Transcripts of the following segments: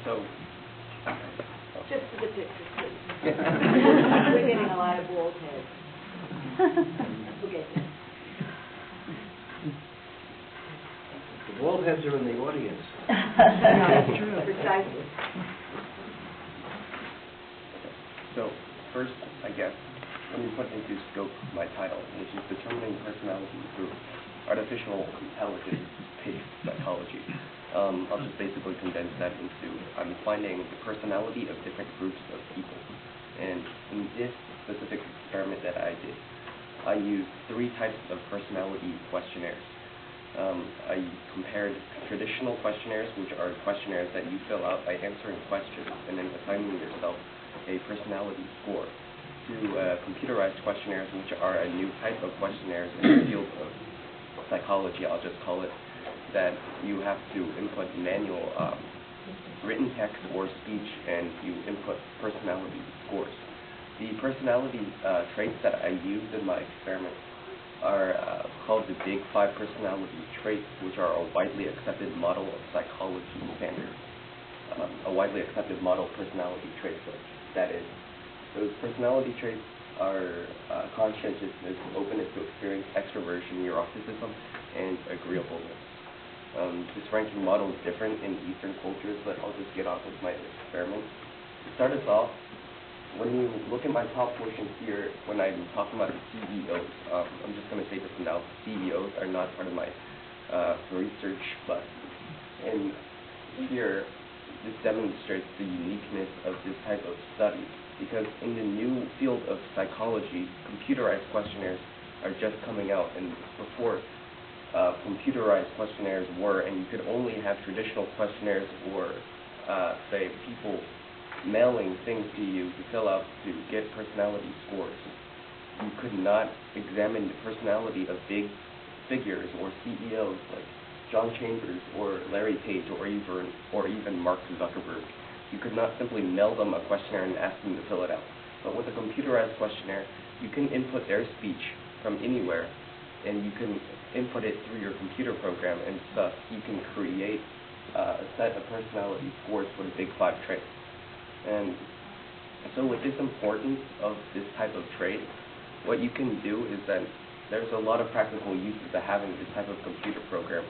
So, just for the picture, please. We're getting a lot of bald heads. We'll get there. the bald heads are in the audience. That's true. Precisely. So, first, I guess, let me put into scope my title, which is Determining Personality Through Artificial Intelligence-Based Psychology. I'll just basically condense that into, I'm finding the personality of different groups of people. And in this specific experiment that I did, I used 3 types of personality questionnaires. I compared traditional questionnaires, which are questionnaires that you fill out by answering questions and then assigning yourself a personality score, to computerized questionnaires, which are a new type of questionnaires in the field of psychology, I'll just call it, that you have to input manual written text or speech, and you input personality scores. The personality traits that I used in my experiment are called the Big 5 personality traits, which are a widely accepted model of psychology standards. A widely accepted model of personality traits, that is. Those personality traits are conscientiousness, openness to experience, extroversion, neuroticism, and agreeableness. This ranking model is different in Eastern cultures, but I'll just get on with my experiment. To start us off, when you look at my top portion here, when I'm talking about CEOs, I'm just going to say this now, CEOs are not part of my research, but in here, this demonstrates the uniqueness of this type of study, because in the new field of psychology, computerized questionnaires are just coming out, and before computerized questionnaires were, and you could only have traditional questionnaires or, say, people mailing things to you to fill out to get personality scores. You could not examine the personality of big figures or CEOs like John Chambers or Larry Page or even Mark Zuckerberg. You could not simply mail them a questionnaire and ask them to fill it out. But with a computerized questionnaire, you can input their speech from anywhere, and you can input it through your computer program, and thus you can create a set of personality scores for the Big 5 traits. And so with this importance of this type of trait, what you can do is that there's a lot of practical uses to having this type of computer program.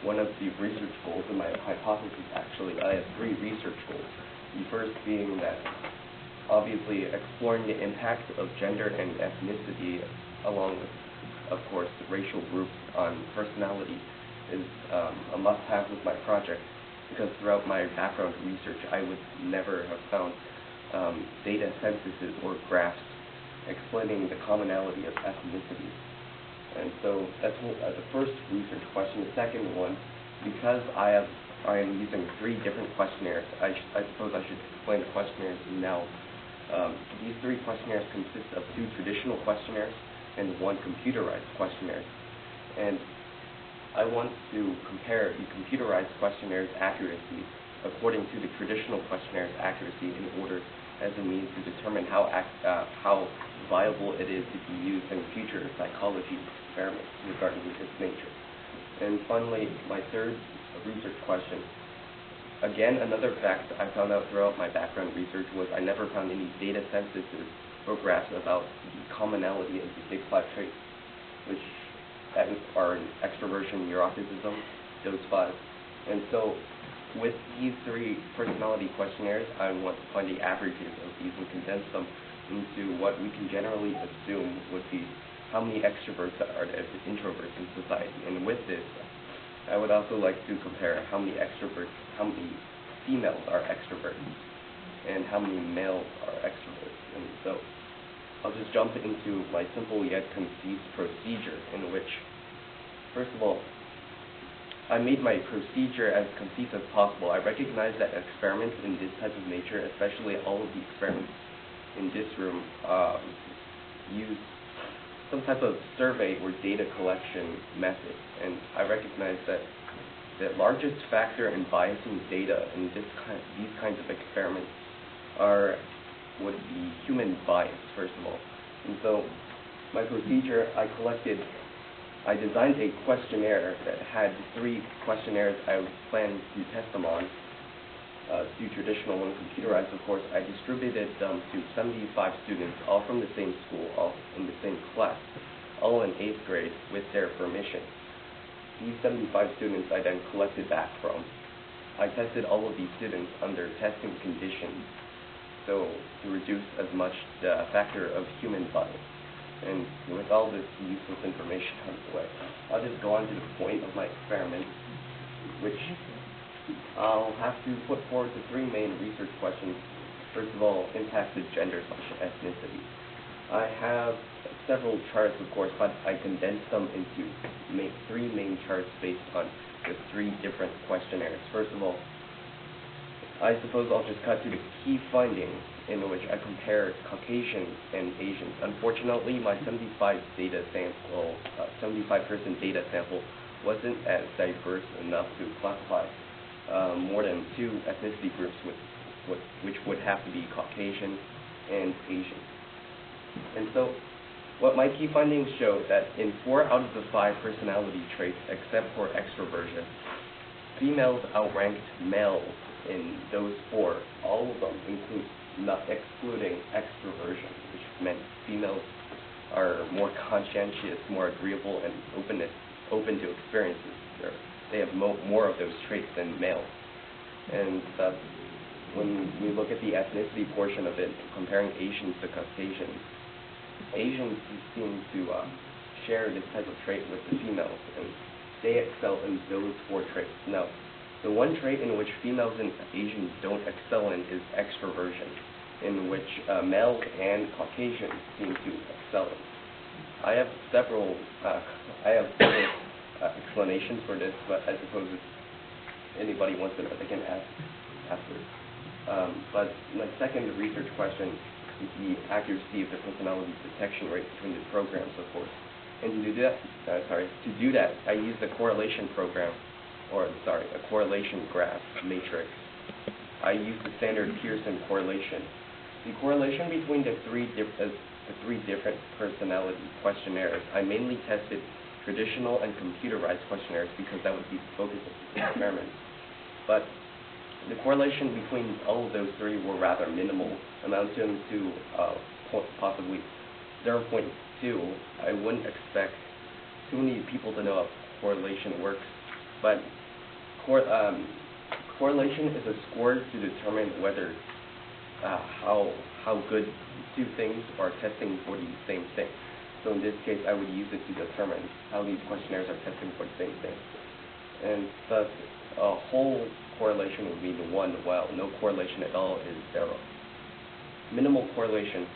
One of the research goals in my hypothesis, actually, I have 3 research goals. The first being that, obviously, exploring the impact of gender and ethnicity, along with, of course, the racial groups on personality, is a must-have with my project, because throughout my background research, I would never have found data synthesis or graphs explaining the commonality of ethnicity. And so that's the first research question. The second one, because I am using 3 different questionnaires, I suppose I should explain the questionnaires now. These 3 questionnaires consist of 2 traditional questionnaires and 1 computerized questionnaire. And I want to compare the computerized questionnaires' accuracy according to the traditional questionnaires' accuracy in order as a means to determine how viable it is to be used in future psychology experiments regarding its nature. And finally, my third research question. Again, another fact I found out throughout my background research was I never found any data synthesis or graphs about the commonality of the Big 5 traits, which are extroversion, neuroticism, those 5. And so with these 3 personality questionnaires, I want to find the averages of these and condense them into what we can generally assume would be how many extroverts are there as introverts in society. And with this, I would also like to compare how many females are extroverts and how many males are extroverts. And so I'll just jump into my simple yet concise procedure, in which, first of all, I made my procedure as concise as possible. I recognize that experiments in this type of nature, especially all of the experiments in this room, use some type of survey or data collection method. And I recognize that the largest factor in biasing data in these kinds of experiments would be human bias, first of all. And so my procedure, I designed a questionnaire that had 3 questionnaires I planned to test them on. do traditional and computerized, of course, I distributed them to 75 students, all from the same school, all in the same class, all in 8th grade with their permission. These 75 students I then collected back from. I tested all of these students under testing conditions, so to reduce as much the factor of human bias. And with all this useless information out of the way, I'll just go on to the point of my experiment, which I'll have to put forward the 3 main research questions. First of all, impacts of gender/ethnicity. I have several charts, of course, but I condensed them into 3 main charts based on the 3 different questionnaires. First of all, I suppose I'll just cut to the key findings in which I compared Caucasians and Asians. Unfortunately, my 75-person data sample wasn't as diverse enough to classify more than 2 ethnicity groups which would have to be Caucasian and Asian. And so, what my key findings show that in 4 out of the 5 personality traits, except for extroversion, females outranked males in those 4. All of them excluding extroversion, which meant females are more conscientious, more agreeable, and open to experiences. They have more of those traits than males. And when we look at the ethnicity portion of it, comparing Asians to Caucasians, Asians seem to share this type of trait with the females, and they excel in those 4 traits. Now, the one trait in which females and Asians don't excel in is extroversion, in which males and Caucasians seem to excel in. I have several explanations for this, but I suppose if anybody wants to know, they can ask afterwards. But my second research question is the accuracy of the personality detection rate between the programs, of course. And to do that, I used a correlation program, a correlation graph matrix. I used the standard Pearson correlation. The correlation between the three different personality questionnaires, I mainly tested traditional and computerized questionnaires because that was the focus of the experiment. But the correlation between all of those 3 were rather minimal, amounting to possibly 0.2. I wouldn't expect too many people to know how correlation works, but correlation is a score to determine whether how good 2 things are testing for the same thing. So in this case, I would use it to determine how these questionnaires are testing for the same thing. And thus, a whole correlation would mean 1, while no correlation at all is 0. Minimal correlation,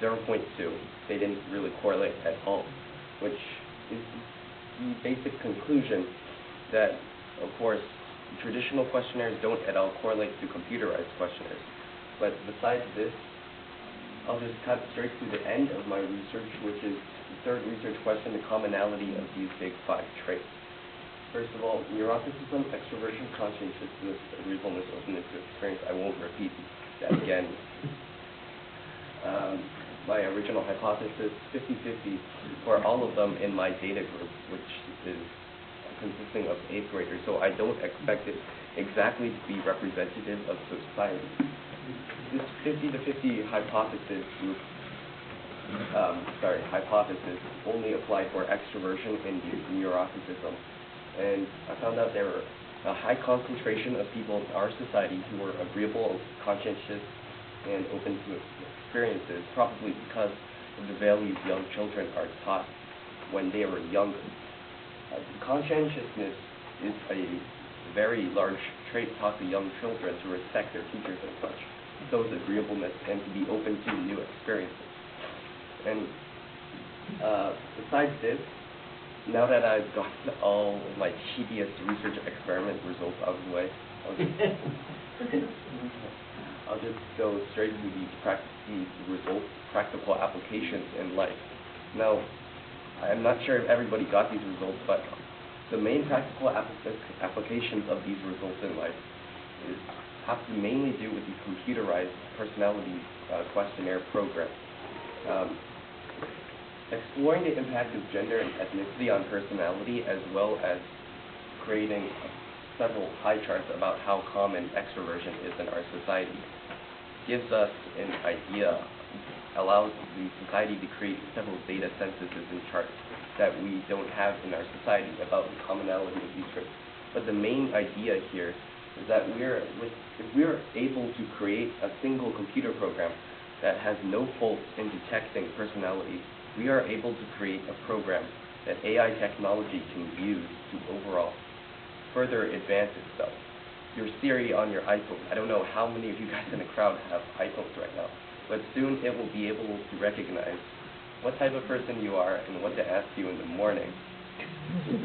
0.2. They didn't really correlate at all, which is the basic conclusion that, of course, traditional questionnaires don't at all correlate to computerized questionnaires. But besides this, I'll just cut straight to the end of my research, which is the 3rd research question, the commonality of these big 5 traits. First of all, neuroticism, extroversion, conscientiousness, agreeableness, openness to experience. I won't repeat that again. My original hypothesis, 50-50 for all of them in my data group, which is consisting of 8th graders, so I don't expect it exactly to be representative of society. This 50-50 hypothesis only applied for extroversion and neuroticism. And I found out there were a high concentration of people in our society who were agreeable, conscientious, and open to experiences, probably because of the values young children are taught when they were younger. Conscientiousness is a very large trait taught to young children to respect their teachers and such. So is agreeableness and to be open to new experiences. And besides this, now that I've gotten all of my tedious research experiment results out of the way, I'll just go straight to the results, practical applications in life. Now, I'm not sure if everybody got these results, but the main practical applications of these results in life have to mainly do with the computerized personality questionnaire program. Exploring the impact of gender and ethnicity on personality, as well as creating several pie charts about how common extroversion is in our society. Gives us an idea, allows the society to create several data censuses and charts that we don't have in our society about the commonality of these traits. But the main idea here is that if we're able to create a single computer program that has no faults in detecting personality, we are able to create a program that AI technology can use to overall further advance itself. Your Siri on your iPhone, I don't know how many of you guys in the crowd have iPhones right now, but soon it will be able to recognize what type of person you are and what to ask you in the morning.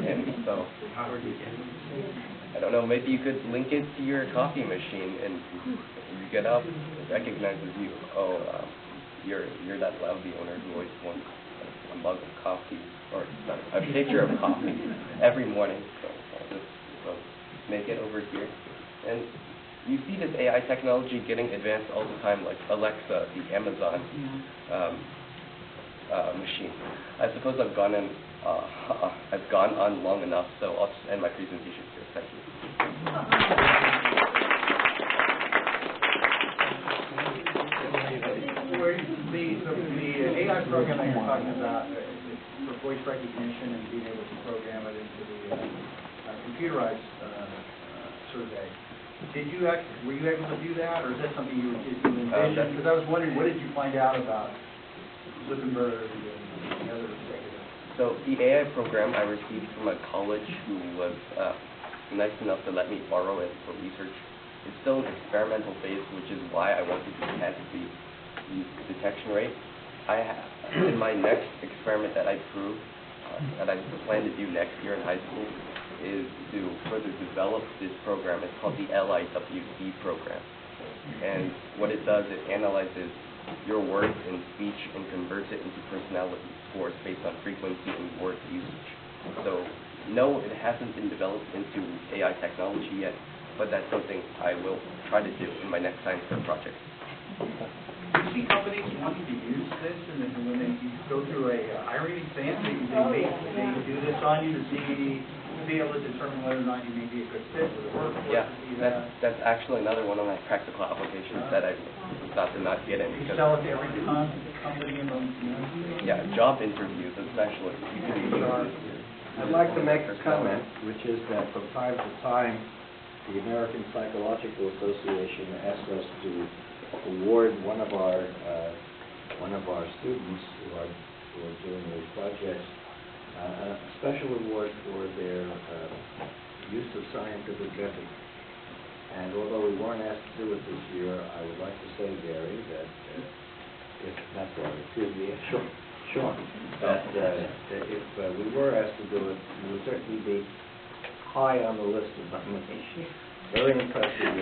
And so, I don't know, maybe you could link it to your coffee machine, and you get up, it recognizes you. Oh, you're that lousy owner who always wants a mug of coffee, or a pitcher of coffee every morning. So I'll just make it over here. And you see this AI technology getting advanced all the time, like Alexa, the Amazon machine. I suppose I've gone on long enough, so I'll just end my presentation here. Thank you. The AI program that you're talking about for voice recognition and being able to program it into the computerized survey. Were you able to do that, or is that something you envisioned? Because I was wondering, what did you find out about Lippenberg and the other executives? So the AI program I received from a college who was nice enough to let me borrow it for research. It's still in experimental phase, which is why I wanted to test the detection rate. In my next experiment that I plan to do next year in high school, is to further develop this program. It's called the LIWD program. And what it does, it analyzes your words and speech and converts it into personality scores based on frequency and word usage. So, no, it hasn't been developed into AI technology yet, but that's something I will try to do in my next science fair project. Do you see companies wanting to use this, and then when they go through a hiring exam, they do this on you to be able to determine whether or not you may be a good fit for the workforce? Yeah, that's actually another one of my practical applications that I thought to not get in. You sell it to every company in the community? Yeah, job interviews especially. I'd like to make a comment, which is that from time to time, the American Psychological Association asks us to award one of our students who are doing these projects a special award for their use of scientific method. And although we weren't asked to do it this year, I would like to say, Gary, that if not Gary, excuse me, Sean, that if we were asked to do it, we would certainly be high on the list of nominations. Very impressive.